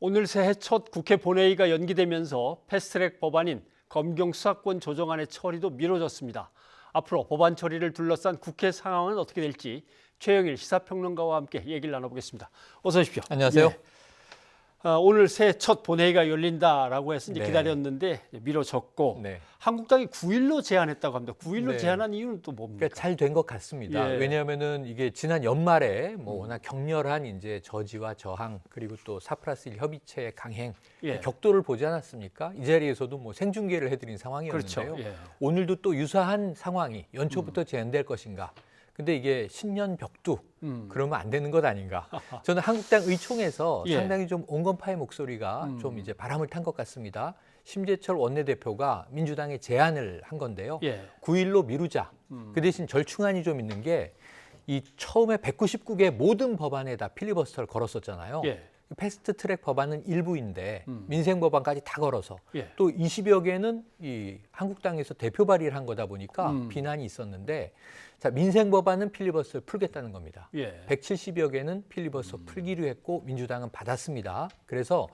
오늘 새해 첫 국회 본회의가 연기되면서 패스트트랙 법안인 검경 수사권 조정안의 처리도 미뤄졌습니다. 앞으로 법안 처리를 둘러싼 국회 상황은 어떻게 될지 최영일 시사평론가와 함께 얘기를 나눠보겠습니다. 어서 오십시오. 안녕하세요. 예. 오늘 새해 첫 본회의가 열린다라고 해서 이제 네. 기다렸는데 미뤄졌고 네. 한국당이 9일로 제안했다고 합니다. 9일로 네. 제안한 이유는 또 뭡니까? 그러니까 잘 된 것 같습니다. 예. 왜냐하면은 이게 지난 연말에 뭐 워낙 격렬한 이제 저지와 저항 그리고 또 4+1 협의체의 강행 예. 격도를 보지 않았습니까? 이 자리에서도 뭐 생중계를 해드린 상황이었는데요. 그렇죠. 예. 오늘도 또 유사한 상황이 연초부터 제한될 것인가? 근데 이게 신년 벽두 그러면 안 되는 것 아닌가? 저는 한국당 의총에서 예. 상당히 좀 온건파의 목소리가 좀 이제 바람을 탄 것 같습니다. 심재철 원내대표가 민주당에 제안을 한 건데요. 예. 9일로 미루자. 그 대신 절충안이 좀 있는 게 이 처음에 199개 모든 법안에 다 필리버스터를 걸었었잖아요. 예. 패스트트랙 법안은 일부인데 민생 법안까지 다 걸어서 예. 또 20여 개는 이 한국당에서 대표 발의를 한 거다 보니까 비난이 있었는데 자, 민생 법안은 필리버스터를 풀겠다는 겁니다. 예. 170여 개는 필리버스터 풀기로 했고 민주당은 받았습니다. 그래서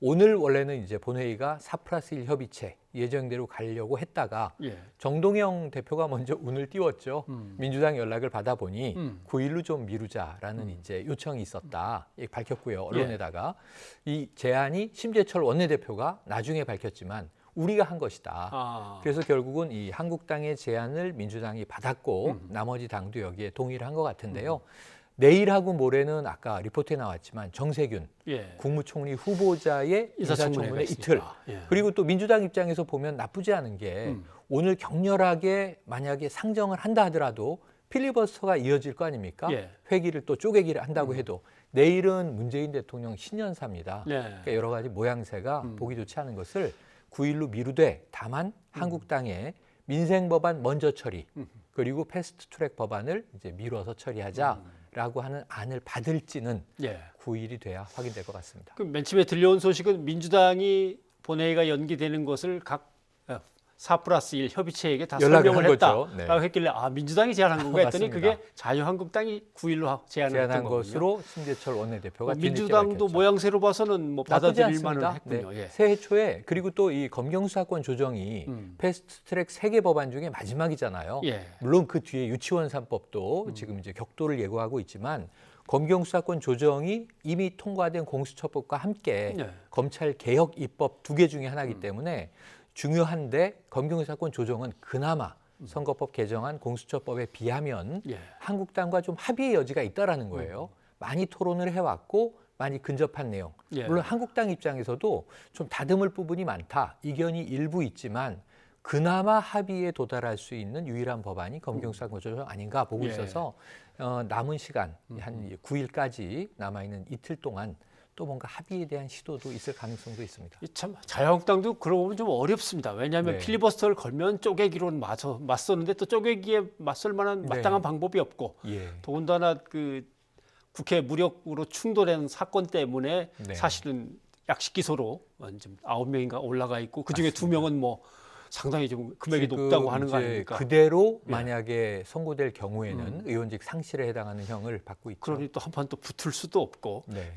오늘 원래는 이제 본회의가 4+1 협의체 예정대로 가려고 했다가 예. 정동영 대표가 먼저 운을 띄웠죠. 민주당 연락을 받아보니 9일로 좀 미루자라는 이제 요청이 있었다 밝혔고요. 언론에다가 이 제안이 심재철 원내대표가 나중에 밝혔지만 우리가 한 것이다. 아. 그래서 결국은 이 한국당의 제안을 민주당이 받았고 나머지 당도 여기에 동의를 한 것 같은데요. 내일하고 모레는 아까 리포트에 나왔지만 정세균 예. 국무총리 후보자의 인사청문회 이틀. 예. 그리고 또 민주당 입장에서 보면 나쁘지 않은 게 오늘 격렬하게 만약에 상정을 한다 하더라도 필리버스터가 이어질 거 아닙니까? 예. 회기를 또 쪼개기를 한다고 해도 내일은 문재인 대통령 신년사입니다. 네. 그러니까 여러 가지 모양새가 보기 좋지 않은 것을 9일로 미루되 다만 한국당의 민생 법안 먼저 처리 그리고 패스트트랙 법안을 이제 미뤄서 처리하자라고 하는 안을 받을지는 예. 9일이 돼야 확인될 것 같습니다. 그 맨 처음에 들려온 소식은 민주당이 본회의가 연기되는 것을 각 4+1 협의체에게 다 연락을 설명을 한 했다라고 거죠. 네. 했길래 아 민주당이 제안한 건가 했더니 맞습니다. 그게 자유한국당이 9일로 제안을 제안한 했던 거군요. 것으로 심재철 원내대표가 뒤늦게 민주당도 밝혔죠. 모양새로 봐서는 뭐 나쁘지 받아들일 만은 않습니다. 했군요. 네. 예. 새해 초에 그리고 또 이 검경 수사권 조정이 패스트트랙 3개 법안 중에 마지막이잖아요. 예. 물론 그 뒤에 유치원 3법도 지금 이제 격도를 예고하고 있지만 검경 수사권 조정이 이미 통과된 공수처법과 함께 예. 검찰 개혁 입법 2개 중에 하나이기 때문에 중요한데 검경 수사권 조정은 그나마 선거법 개정안 공수처법에 비하면 예. 한국당과 좀 합의의 여지가 있다라는 거예요. 많이 토론을 해왔고 많이 근접한 내용. 예. 물론 한국당 입장에서도 좀 다듬을 부분이 많다. 이견이 일부 있지만 그나마 합의에 도달할 수 있는 유일한 법안이 검경 수사권 조정 아닌가 보고 예. 있어서 남은 시간 한 9일까지 남아있는 이틀 동안 또 뭔가 합의에 대한 시도도 있을 가능성도 있습니다. 참 자유한국당도 그러고 보면 좀 어렵습니다. 왜냐하면 네. 필리버스터를 걸면 쪼개기로는 맞섰는데 또 쪼개기에 맞설 만한 네. 마땅한 방법이 없고 예. 더군다나 그 국회 무력으로 충돌한 사건 때문에 네. 사실은 약식 기소로 지금 9명인가 올라가 있고 그중에 2명은 뭐 상당히 좀 금액이 지금 높다고 하는 거 이제 아닙니까? 그대로 예. 만약에 선고될 경우에는 의원직 상실에 해당하는 형을 받고 있죠. 그러니 또 한판 또 붙을 수도 없고 네.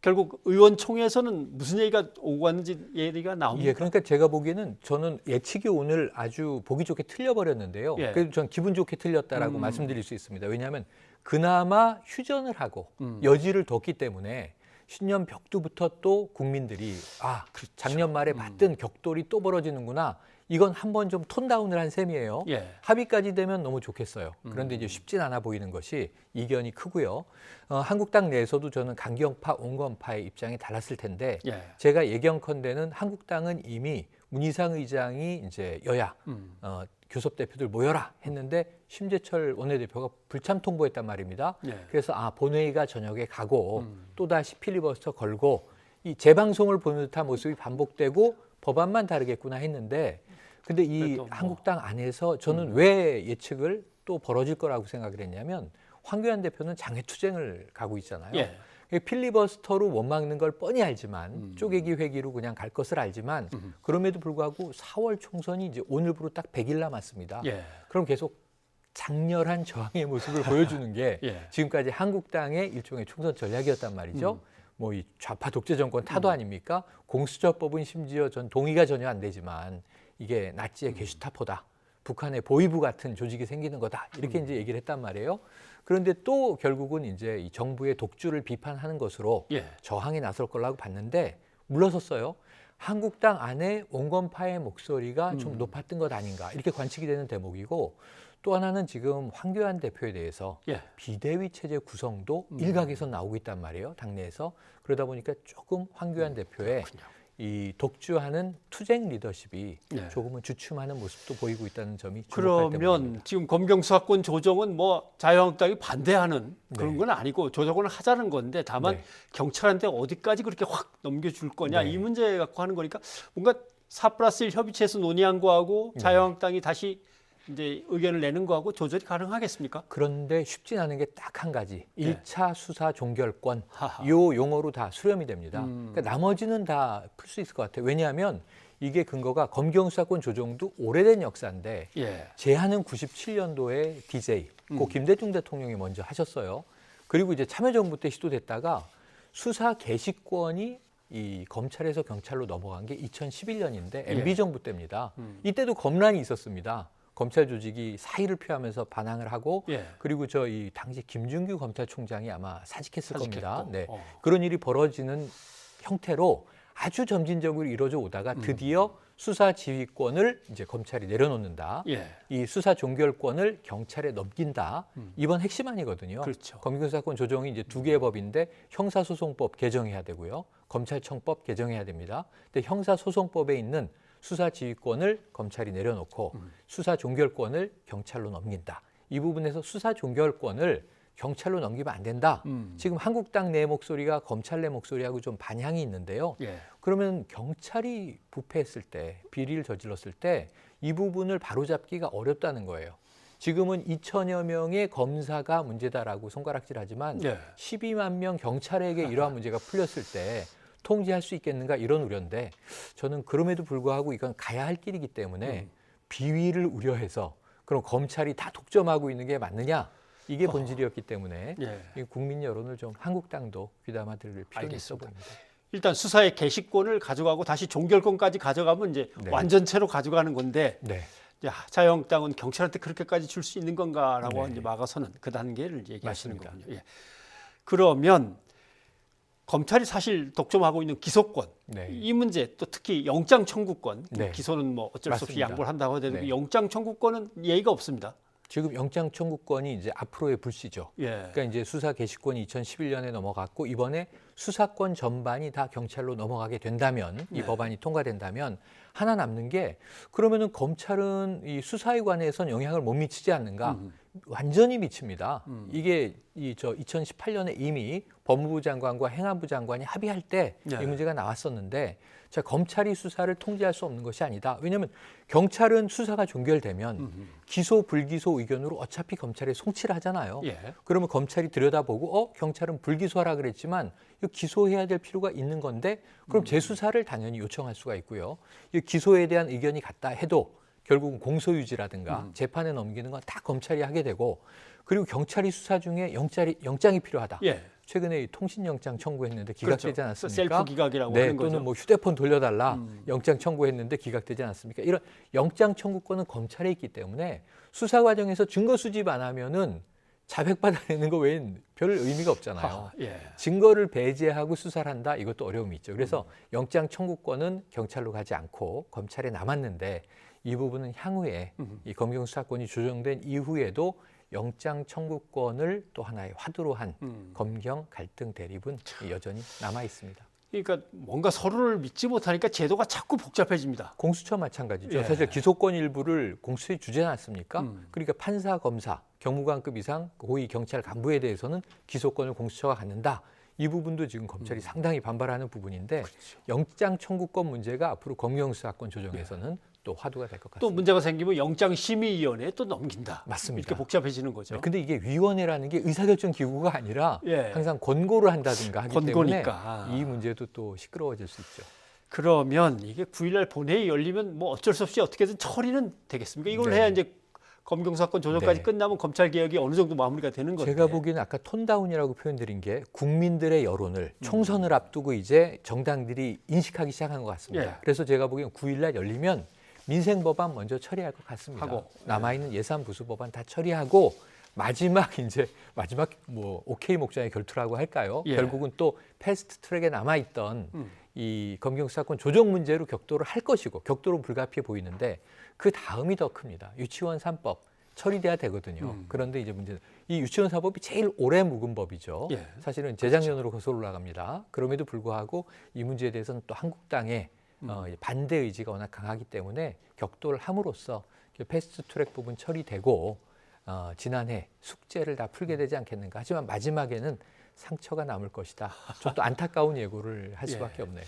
결국 의원총회에서는 무슨 얘기가 오고 갔는지 얘기가 나옵니다. 예, 그러니까 제가 보기에는 저는 예측이 오늘 아주 보기 좋게 틀려버렸는데요. 예. 그래도 전 기분 좋게 틀렸다라고 말씀드릴 수 있습니다. 왜냐하면 그나마 휴전을 하고 여지를 뒀기 때문에 신년 벽두부터 또 국민들이 아, 그렇죠. 작년 말에 봤던 격돌이 또 벌어지는구나. 이건 한번 좀 톤다운을 한 셈이에요. 예. 합의까지 되면 너무 좋겠어요. 그런데 이제 쉽진 않아 보이는 것이 이견이 크고요. 한국당 내에서도 저는 강경파, 온건파의 입장이 달랐을 텐데 예. 제가 예견컨대는 한국당은 이미 문희상 의장이 이제 여야 교섭 대표들 모여라 했는데 심재철 원내대표가 불참 통보했단 말입니다. 예. 그래서 본회의가 저녁에 가고 또다시 필리버스터 걸고 이 재방송을 보는 듯한 모습이 반복되고 법안만 다르겠구나 했는데 근데 이 그래도 뭐. 한국당 안에서 저는 왜 예측을 또 벌어질 거라고 생각을 했냐면 황교안 대표는 장외투쟁을 가고 있잖아요. 예. 필리버스터로 못 막는 걸 뻔히 알지만 쪼개기 회기로 그냥 갈 것을 알지만 그럼에도 불구하고 4월 총선이 이제 오늘부로 딱 100일 남았습니다. 예. 그럼 계속 장렬한 저항의 모습을 보여주는 게 예. 지금까지 한국당의 일종의 총선 전략이었단 말이죠. 뭐 이 좌파 독재 정권 타도 아닙니까? 공수처법은 심지어 전 동의가 전혀 안 되지만 이게 나치의 게슈타포다. 북한의 보위부 같은 조직이 생기는 거다. 이렇게 이제 얘기를 했단 말이에요. 그런데 또 결국은 이제 이 정부의 독주를 비판하는 것으로 예. 저항에 나설 거라고 봤는데 물러섰어요. 한국당 안에 온건파의 목소리가 좀 높았던 것 아닌가 이렇게 관측이 되는 대목이고 또 하나는 지금 황교안 대표에 대해서 예. 비대위 체제 구성도 일각에서 나오고 있단 말이에요. 당내에서. 그러다 보니까 조금 황교안 대표의 이 독주하는 투쟁 리더십이 네. 조금은 주춤하는 모습도 보이고 있다는 점이 주목할 그러면 대목입니다. 지금 검경 수사권 조정은 뭐 자유한국당이 반대하는 그런 네. 건 아니고 조정을 하자는 건데 다만 네. 경찰한테 어디까지 그렇게 확 넘겨줄 거냐 네. 이 문제 갖고 하는 거니까 뭔가 4+1 협의체에서 논의한 거하고 네. 자유한국당이 다시 이제 의견을 내는 거하고 조절이 가능하겠습니까? 그런데 쉽진 않은 게 딱 한 가지. 네. 1차 수사 종결권. 하하. 요 용어로 다 수렴이 됩니다. 그러니까 나머지는 다 풀 수 있을 것 같아요. 왜냐하면 이게 근거가 검경 수사권 조정도 오래된 역사인데 예. 제안은 97년도에 DJ, 고 김대중 대통령이 먼저 하셨어요. 그리고 이제 참여정부 때 시도됐다가 수사 개시권이 이 검찰에서 경찰로 넘어간 게 2011년인데 MB 정부 때입니다. 이때도 검란이 있었습니다. 검찰 조직이 사의를 표하면서 반항을 하고 예. 그리고 저 이 당시 김준규 검찰총장이 아마 사직했을 겁니다. 사직했고. 네. 어. 그런 일이 벌어지는 형태로 아주 점진적으로 이루어져 오다가 드디어 수사 지휘권을 이제 검찰이 내려놓는다. 예. 이 수사 종결권을 경찰에 넘긴다. 이번 핵심안이거든요. 그렇죠. 검경수사권 조정이 이제 두 개의 법인데 형사소송법 개정해야 되고요. 검찰청법 개정해야 됩니다. 근데 형사소송법에 있는 수사 지휘권을 검찰이 내려놓고 수사 종결권을 경찰로 넘긴다. 이 부분에서 수사 종결권을 경찰로 넘기면 안 된다. 지금 한국당 내 목소리가 검찰 내 목소리하고 좀 반향이 있는데요. 예. 그러면 경찰이 부패했을 때, 비리를 저질렀을 때 이 부분을 바로잡기가 어렵다는 거예요. 지금은 2천여 명의 검사가 문제다라고 손가락질하지만 예. 12만 명 경찰에게 이러한 문제가 풀렸을 때 통제할 수 있겠는가 이런 우려인데 저는 그럼에도 불구하고 이건 가야 할 길이기 때문에 비위를 우려해서 그럼 검찰이 다 독점하고 있는 게 맞느냐 이게 본질이었기 때문에 예. 이 국민 여론을 좀 한국당도 귀담아 들을 필요가 있어 알겠습니다. 보입니다. 일단 수사의 개시권을 가져가고 다시 종결권까지 가져가면 이제 네. 완전체로 가져가는 건데 네. 이제 자유한국당은 경찰한테 그렇게까지 줄 수 있는 건가라고 네. 이제 막아서는 그 단계를 얘기하시는 맞습니다. 거군요. 예. 그러면 검찰이 사실 독점하고 있는 기소권 네. 이 문제 또 특히 영장 청구권 네. 기소는 뭐 어쩔 수 없이 맞습니다. 양보를 한다고 하더라도 네. 영장 청구권은 예의가 없습니다. 지금 영장 청구권이 이제 앞으로의 불씨죠. 예. 그러니까 이제 수사 개시권이 2011년에 넘어갔고 이번에 수사권 전반이 다 경찰로 넘어가게 된다면 이 네. 법안이 통과된다면 하나 남는 게 그러면은 검찰은 이 수사에 관해선 영향을 못 미치지 않는가? 완전히 미칩니다. 이게 이 2018년에 이미 법무부 장관과 행안부 장관이 합의할 때 이 네. 문제가 나왔었는데 자, 검찰이 수사를 통제할 수 없는 것이 아니다. 왜냐하면 경찰은 수사가 종결되면 기소 불기소 의견으로 어차피 검찰에 송치를 하잖아요. 예. 그러면 검찰이 들여다보고 경찰은 불기소하라 그랬지만 이거 기소해야 될 필요가 있는 건데 그럼 재수사를 당연히 요청할 수가 있고요. 이 기소에 대한 의견이 같다 해도 결국은 공소유지라든가 재판에 넘기는 건 다 검찰이 하게 되고 그리고 경찰이 수사 중에 영장이 필요하다. 예. 최근에 이 통신영장 청구했는데 기각되지 그렇죠. 않았습니까? 셀프 기각이라고 네, 하는 거죠. 또는 뭐 휴대폰 돌려달라 영장 청구했는데 기각되지 않았습니까? 이런 영장 청구권은 검찰에 있기 때문에 수사 과정에서 증거 수집 안 하면은 자백받아내는 거 외엔 별 의미가 없잖아요. 아, 예. 증거를 배제하고 수사를 한다 이것도 어려움이 있죠. 그래서 영장 청구권은 경찰로 가지 않고 검찰에 남았는데 이 부분은 향후에 이 검경 수사권이 조정된 이후에도 영장 청구권을 또 하나의 화두로 한 검경 갈등 대립은 여전히 남아 있습니다. 그러니까 뭔가 서로를 믿지 못하니까 제도가 자꾸 복잡해집니다. 공수처 마찬가지죠. 예. 사실 기소권 일부를 공수처에 주지 않았습니까? 그러니까 판사, 검사, 경무관급 이상 고위 경찰 간부에 대해서는 기소권을 공수처가 갖는다. 이 부분도 지금 검찰이 상당히 반발하는 부분인데 영장 청구권 문제가 앞으로 검경수사권 조정에서는 또 화두가 될 것 같습니다. 또 문제가 생기면 영장심의위원회에 또 넘긴다. 맞습니다. 이렇게 복잡해지는 거죠. 근데 이게 위원회라는 게 의사결정 기구가 아니라 예. 항상 권고를 한다든가 하기 권고니까. 때문에 이 문제도 또 시끄러워질 수 있죠. 그러면 이게 9일날 본회의 열리면 뭐 어쩔 수 없이 어떻게든 처리는 되겠습니까? 이걸 네. 해야 이제 검경 사건 조정까지 네. 끝나면 검찰 개혁이 어느 정도 마무리가 되는 건데. 제가 보기에는 아까 톤다운이라고 표현드린 게 국민들의 여론을 총선을 앞두고 이제 정당들이 인식하기 시작한 것 같습니다. 예. 그래서 제가 보기엔 9일날 열리면 민생 법안 먼저 처리할 것 같습니다. 하고. 남아있는 예산 부수 법안 다 처리하고 마지막 뭐 오케이 목장의 결투라고 할까요? 예. 결국은 또 패스트 트랙에 남아있던 이 검경 수사권 조정 문제로 격돌을 할 것이고 격돌은 불가피해 보이는데 그 다음이 더 큽니다. 유치원 3법 처리돼야 되거든요. 그런데 이제 문제는 이 유치원 4법이 제일 오래 묵은 법이죠. 예. 사실은 재작년으로 거슬러 올라갑니다. 그럼에도 불구하고 이 문제에 대해서는 또 한국당의 반대 의지가 워낙 강하기 때문에 격돌을 함으로써 패스트 트랙 부분 처리되고 지난해 숙제를 다 풀게 되지 않겠는가. 하지만 마지막에는 상처가 남을 것이다. 좀 또 안타까운 예고를 할 수밖에 없네요.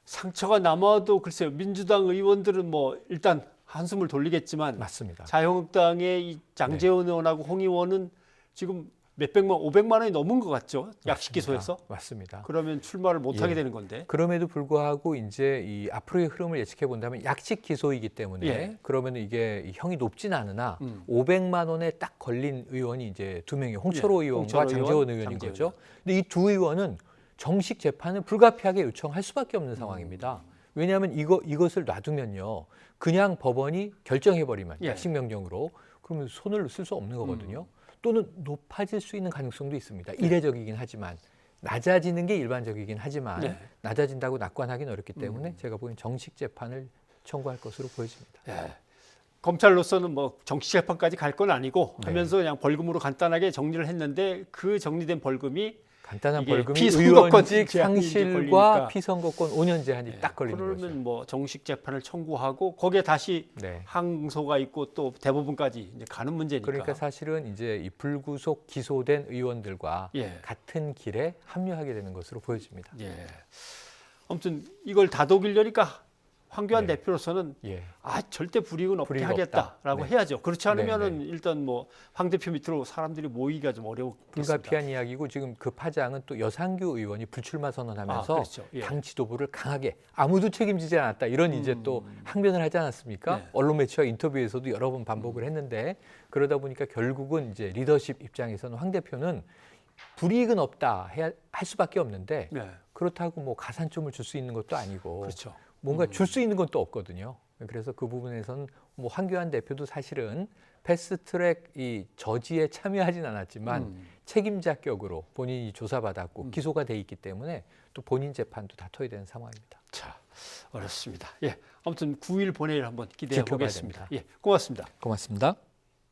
상처가 남아도 글쎄요. 민주당 의원들은 뭐 일단 한숨을 돌리겠지만 맞습니다. 자유한국당의 이 장제원 의원하고 홍 의원은 지금 몇백만, 500만 원이 넘은 것 같죠. 약식 기소에서. 맞습니다. 그러면 출마를 못하게 예. 되는 건데. 그럼에도 불구하고 이제 이 앞으로의 흐름을 예측해 본다면 약식 기소이기 때문에 예. 그러면 이게 형이 높진 않으나 500만 원에 딱 걸린 의원이 이제 두 명이 홍철호 예. 의원과 홍철호 장제원 의원, 의원인 장제원 거죠. 근데 이 두 의원은 정식 재판을 불가피하게 요청할 수밖에 없는 상황입니다. 왜냐하면 이것을 놔두면요, 그냥 법원이 결정해 버리면 예. 약식 명령으로 그러면 손을 쓸 수 없는 거거든요. 또는 높아질 수 있는 가능성도 있습니다. 이례적이긴 하지만 낮아지는 게 일반적이긴 하지만 네. 낮아진다고 낙관하기는 어렵기 때문에 제가 보기엔 정식 재판을 청구할 것으로 보여집니다. 예. 검찰로서는 뭐 정치 재판까지 갈 건 아니고 네. 하면서 그냥 벌금으로 간단하게 정리를 했는데 그 정리된 벌금이 간단한 이게 벌금이 피선거권 의원직 제한이 이제 상실과 걸리니까. 피선거권 5년 제한이 딱 걸리는 그러면 거죠. 뭐 정식 재판을 청구하고 거기에 다시 네. 항소가 있고 또 대법원까지 이제 가는 문제니까. 그러니까 사실은 이제 이 불구속 기소된 의원들과 예. 같은 길에 합류하게 되는 것으로 보여집니다. 예. 아무튼 이걸 다독이려니까 황교안 네. 대표로서는 예. 절대 불이익은 없게 불이익 하겠다라고 없다. 네. 해야죠. 그렇지 않으면은 네, 일단 뭐 황 대표 밑으로 사람들이 모이기가 좀 어려웠겠습니다. 불가피한 이야기고 지금 그 파장은 또 여상규 의원이 불출마 선언하면서 그렇죠. 예. 당 지도부를 강하게 아무도 책임지지 않았다 이런 이제 또 항변을 하지 않았습니까? 네. 언론 매체와 인터뷰에서도 여러 번 반복을 했는데 그러다 보니까 결국은 이제 리더십 입장에서는 황 대표는 불이익은 없다 할 수밖에 없는데 네. 그렇다고 뭐 가산점을 줄 수 있는 것도 아니고 그렇죠. 뭔가 줄 수 있는 건 또 없거든요. 그래서 그 부분에서는 뭐 황교안 대표도 사실은 패스트트랙 이 저지에 참여하진 않았지만 책임자격으로 본인이 조사받았고 기소가 돼 있기 때문에 또 본인 재판도 다퉈야 되는 상황입니다. 자, 어렵습니다. 예. 아무튼 9일 본회의를 한번 기대해 지켜봐야 보겠습니다. 됩니다. 예. 고맙습니다. 고맙습니다.